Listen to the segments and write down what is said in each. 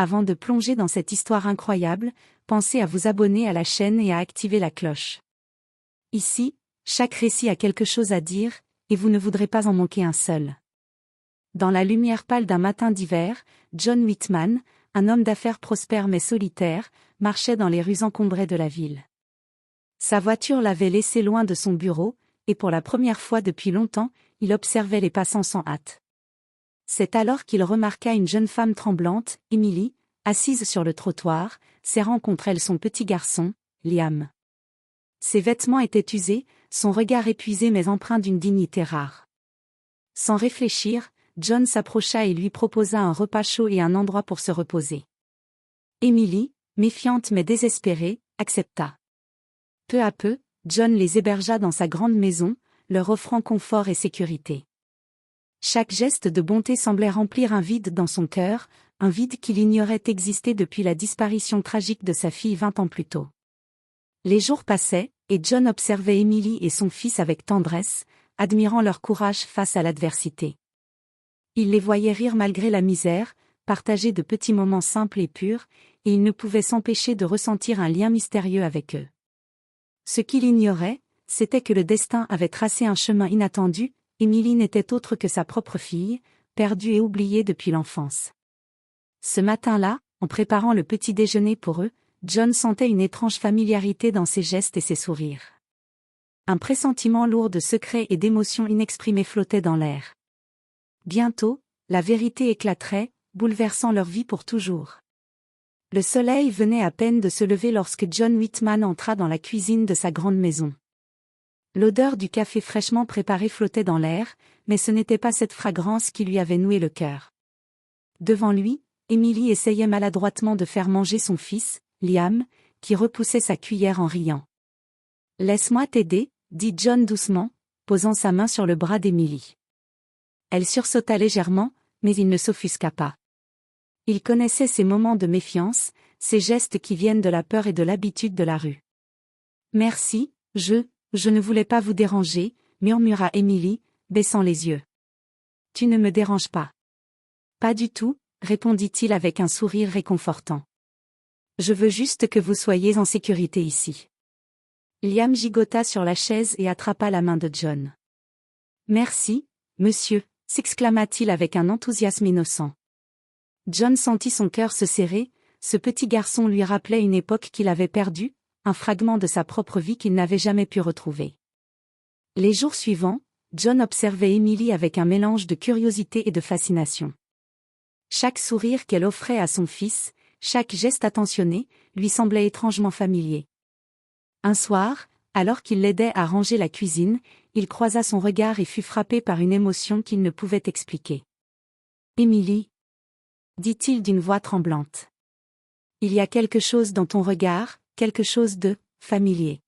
Avant de plonger dans cette histoire incroyable, pensez à vous abonner à la chaîne et à activer la cloche. Ici, chaque récit a quelque chose à dire, et vous ne voudrez pas en manquer un seul. Dans la lumière pâle d'un matin d'hiver, John Whitman, un homme d'affaires prospère mais solitaire, marchait dans les rues encombrées de la ville. Sa voiture l'avait laissé loin de son bureau, et pour la première fois depuis longtemps, il observait les passants sans hâte. C'est alors qu'il remarqua une jeune femme tremblante, Emily, assise sur le trottoir, serrant contre elle son petit garçon, Liam. Ses vêtements étaient usés, son regard épuisé mais empreint d'une dignité rare. Sans réfléchir, John s'approcha et lui proposa un repas chaud et un endroit pour se reposer. Emily, méfiante mais désespérée, accepta. Peu à peu, John les hébergea dans sa grande maison, leur offrant confort et sécurité. Chaque geste de bonté semblait remplir un vide dans son cœur, un vide qu'il ignorait exister depuis la disparition tragique de sa fille 20 ans plus tôt. Les jours passaient, et John observait Emily et son fils avec tendresse, admirant leur courage face à l'adversité. Il les voyait rire malgré la misère, partager de petits moments simples et purs, et il ne pouvait s'empêcher de ressentir un lien mystérieux avec eux. Ce qu'il ignorait, c'était que le destin avait tracé un chemin inattendu. Emily n'était autre que sa propre fille, perdue et oubliée depuis l'enfance. Ce matin-là, en préparant le petit déjeuner pour eux, John sentait une étrange familiarité dans ses gestes et ses sourires. Un pressentiment lourd de secrets et d'émotions inexprimées flottait dans l'air. Bientôt, la vérité éclaterait, bouleversant leur vie pour toujours. Le soleil venait à peine de se lever lorsque John Whitman entra dans la cuisine de sa grande maison. L'odeur du café fraîchement préparé flottait dans l'air, mais ce n'était pas cette fragrance qui lui avait noué le cœur. Devant lui, Emily essayait maladroitement de faire manger son fils, Liam, qui repoussait sa cuillère en riant. « Laisse-moi t'aider », dit John doucement, posant sa main sur le bras d'Emily. Elle sursauta légèrement, mais il ne s'offusqua pas. Il connaissait ces moments de méfiance, ces gestes qui viennent de la peur et de l'habitude de la rue. « Merci, je ne voulais pas vous déranger, » murmura Emily, baissant les yeux. « Tu ne me déranges pas. »« Pas du tout, » répondit-il avec un sourire réconfortant. « Je veux juste que vous soyez en sécurité ici. » Liam gigota sur la chaise et attrapa la main de John. « Merci, monsieur », s'exclama-t-il avec un enthousiasme innocent. John sentit son cœur se serrer, ce petit garçon lui rappelait une époque qu'il avait perdue, un fragment de sa propre vie qu'il n'avait jamais pu retrouver. Les jours suivants, John observait Emily avec un mélange de curiosité et de fascination. Chaque sourire qu'elle offrait à son fils, chaque geste attentionné, lui semblait étrangement familier. Un soir, alors qu'il l'aidait à ranger la cuisine, il croisa son regard et fut frappé par une émotion qu'il ne pouvait expliquer. « Emily » dit-il d'une voix tremblante. « Il y a quelque chose dans ton regard, quelque chose de familier. »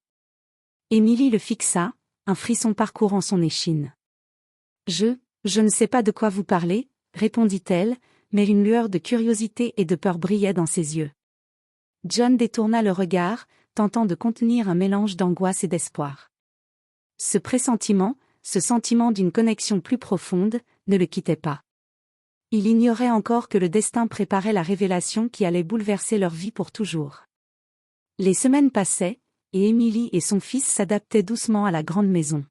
Emily le fixa, un frisson parcourant son échine. « Je ne sais pas de quoi vous parlez, » répondit-elle, mais une lueur de curiosité et de peur brillait dans ses yeux. John détourna le regard, tentant de contenir un mélange d'angoisse et d'espoir. Ce pressentiment, ce sentiment d'une connexion plus profonde, ne le quittait pas. Il ignorait encore que le destin préparait la révélation qui allait bouleverser leur vie pour toujours. Les semaines passaient, et Emily et son fils s'adaptaient doucement à la grande maison.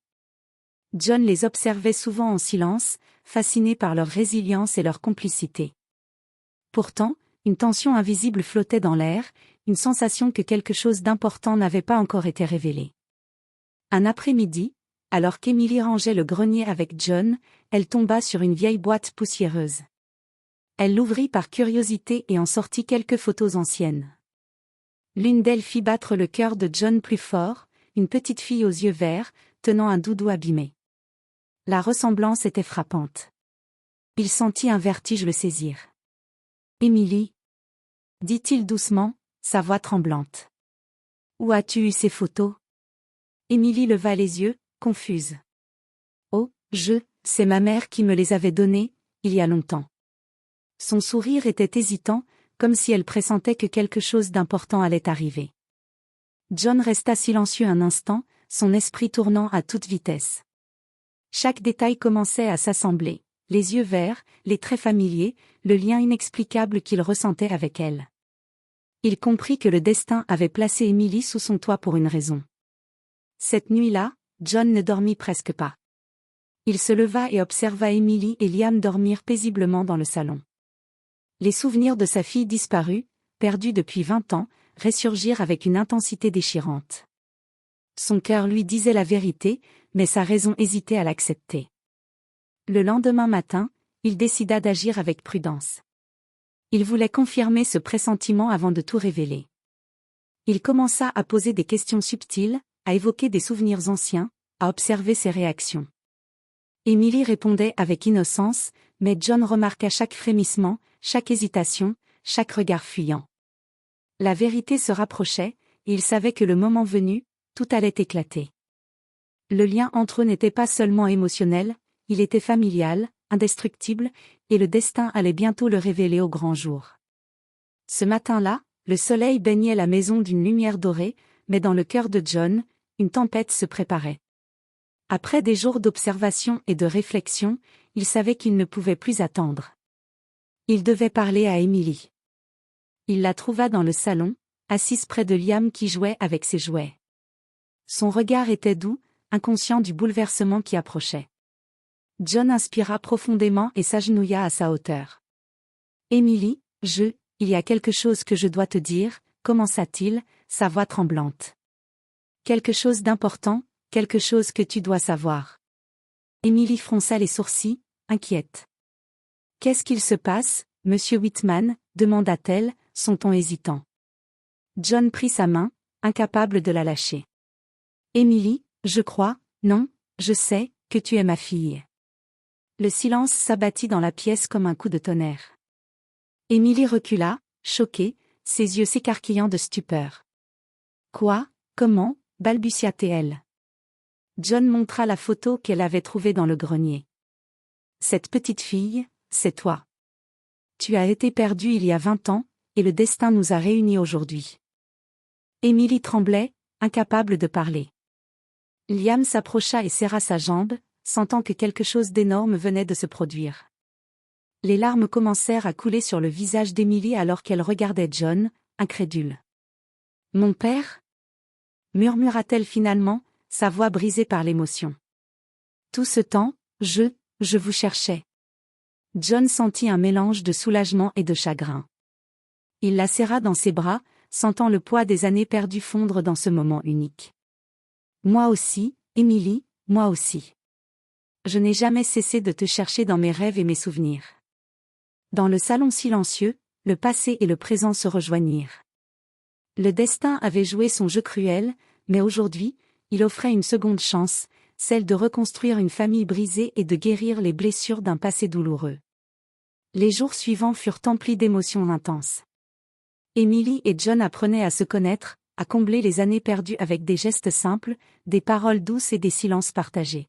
John les observait souvent en silence, fasciné par leur résilience et leur complicité. Pourtant, une tension invisible flottait dans l'air, une sensation que quelque chose d'important n'avait pas encore été révélé. Un après-midi, alors qu'Emily rangeait le grenier avec John, elle tomba sur une vieille boîte poussiéreuse. Elle l'ouvrit par curiosité et en sortit quelques photos anciennes. L'une d'elles fit battre le cœur de John plus fort, une petite fille aux yeux verts, tenant un doudou abîmé. La ressemblance était frappante. Il sentit un vertige le saisir. « Emily » dit-il doucement, sa voix tremblante. « Où as-tu eu ces photos ?» Emily leva les yeux, confuse. « Oh, c'est ma mère qui me les avait données, il y a longtemps. » Son sourire était hésitant, comme si elle pressentait que quelque chose d'important allait arriver. John resta silencieux un instant, son esprit tournant à toute vitesse. Chaque détail commençait à s'assembler. les yeux verts, les traits familiers, le lien inexplicable qu'il ressentait avec elle. Il comprit que le destin avait placé Emily sous son toit pour une raison. Cette nuit-là, John ne dormit presque pas. Il se leva et observa Emily et Liam dormir paisiblement dans le salon. Les souvenirs de sa fille disparue, perdue depuis 20 ans, ressurgirent avec une intensité déchirante. Son cœur lui disait la vérité, mais sa raison hésitait à l'accepter. Le lendemain matin, il décida d'agir avec prudence. Il voulait confirmer ce pressentiment avant de tout révéler. Il commença à poser des questions subtiles, à évoquer des souvenirs anciens, à observer ses réactions. Emily répondait avec innocence, mais John remarqua chaque frémissement, chaque hésitation, chaque regard fuyant. La vérité se rapprochait, et il savait que le moment venu, tout allait éclater. Le lien entre eux n'était pas seulement émotionnel, il était familial, indestructible, et le destin allait bientôt le révéler au grand jour. Ce matin-là, le soleil baignait la maison d'une lumière dorée, mais dans le cœur de John, une tempête se préparait. Après des jours d'observation et de réflexion, il savait qu'il ne pouvait plus attendre. Il devait parler à Emily. Il la trouva dans le salon, assise près de Liam qui jouait avec ses jouets. Son regard était doux, inconscient du bouleversement qui approchait. John inspira profondément et s'agenouilla à sa hauteur. « Emily, il y a quelque chose que je dois te dire, » commença-t-il, sa voix tremblante. « Quelque chose d'important, quelque chose que tu dois savoir. » Emily fronça les sourcils, inquiète. « Qu'est-ce qu'il se passe, monsieur Whitman ?» demanda-t-elle, son ton hésitant. John prit sa main, incapable de la lâcher. « Emily, je crois, non, je sais, que tu es ma fille. » Le silence s'abattit dans la pièce comme un coup de tonnerre. Emily recula, choquée, ses yeux s'écarquillant de stupeur. « Quoi, comment ?» balbutia-t-elle. John montra la photo qu'elle avait trouvée dans le grenier. « Cette petite fille, c'est toi. Tu as été perdue il y a 20 ans, et le destin nous a réunis aujourd'hui. » Emily tremblait, incapable de parler. Liam s'approcha et serra sa jambe, sentant que quelque chose d'énorme venait de se produire. Les larmes commencèrent à couler sur le visage d'Emily alors qu'elle regardait John, incrédule. « Mon père ?» murmura-t-elle finalement, sa voix brisée par l'émotion. « Tout ce temps, je vous cherchais. » John sentit un mélange de soulagement et de chagrin. Il la serra dans ses bras, sentant le poids des années perdues fondre dans ce moment unique. « Moi aussi, Emily, moi aussi. Je n'ai jamais cessé de te chercher dans mes rêves et mes souvenirs. » Dans le salon silencieux, le passé et le présent se rejoignirent. Le destin avait joué son jeu cruel, mais aujourd'hui, il offrait une seconde chance, celle de reconstruire une famille brisée et de guérir les blessures d'un passé douloureux. Les jours suivants furent emplis d'émotions intenses. Emily et John apprenaient à se connaître, à combler les années perdues avec des gestes simples, des paroles douces et des silences partagés.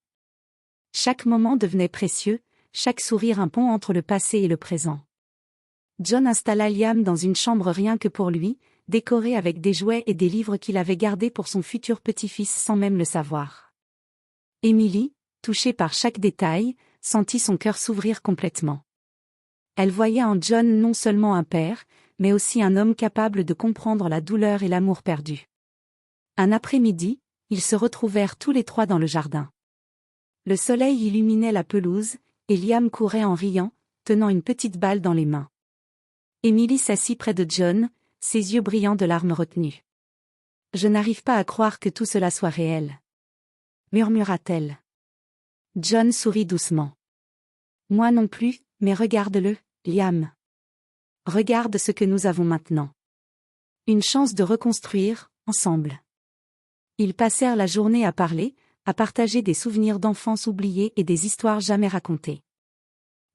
Chaque moment devenait précieux, chaque sourire un pont entre le passé et le présent. John installa Liam dans une chambre rien que pour lui, décorée avec des jouets et des livres qu'il avait gardés pour son futur petit-fils sans même le savoir. Emily, touchée par chaque détail, sentit son cœur s'ouvrir complètement. Elle voyait en John non seulement un père, mais aussi un homme capable de comprendre la douleur et l'amour perdu. Un après-midi, ils se retrouvèrent tous les trois dans le jardin. Le soleil illuminait la pelouse, et Liam courait en riant, tenant une petite balle dans les mains. Emily s'assit près de John, ses yeux brillants de larmes retenues. « Je n'arrive pas à croire que tout cela soit réel. » murmura-t-elle. John sourit doucement. « Moi non plus, mais regarde-le, Liam. Regarde ce que nous avons maintenant. Une chance de reconstruire, ensemble. » Ils passèrent la journée à parler, à partager des souvenirs d'enfance oubliés et des histoires jamais racontées.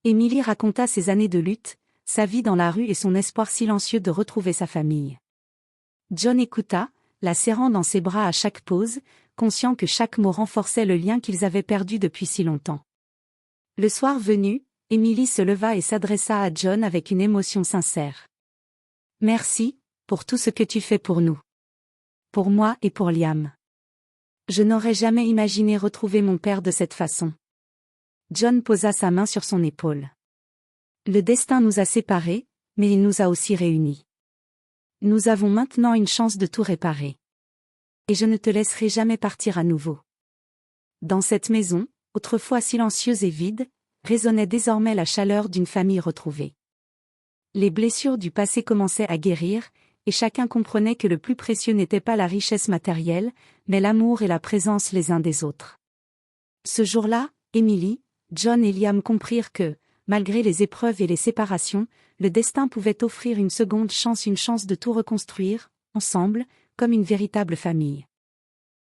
Emily raconta ses années de lutte, sa vie dans la rue et son espoir silencieux de retrouver sa famille. John écouta, la serrant dans ses bras à chaque pause, conscient que chaque mot renforçait le lien qu'ils avaient perdu depuis si longtemps. Le soir venu, Emily se leva et s'adressa à John avec une émotion sincère. « Merci, pour tout ce que tu fais pour nous. Pour moi et pour Liam. Je n'aurais jamais imaginé retrouver mon père de cette façon. John posa sa main sur son épaule. Le destin nous a séparés, mais il nous a aussi réunis. Nous avons maintenant une chance de tout réparer. Et je ne te laisserai jamais partir à nouveau. Dans cette maison, autrefois silencieuse et vide, résonnait désormais la chaleur d'une famille retrouvée. Les blessures du passé commençaient à guérir, et chacun comprenait que le plus précieux n'était pas la richesse matérielle, mais l'amour et la présence les uns des autres. Ce jour-là, Emily, John et Liam comprirent que, malgré les épreuves et les séparations, le destin pouvait offrir une seconde chance, une chance de tout reconstruire, ensemble, comme une véritable famille.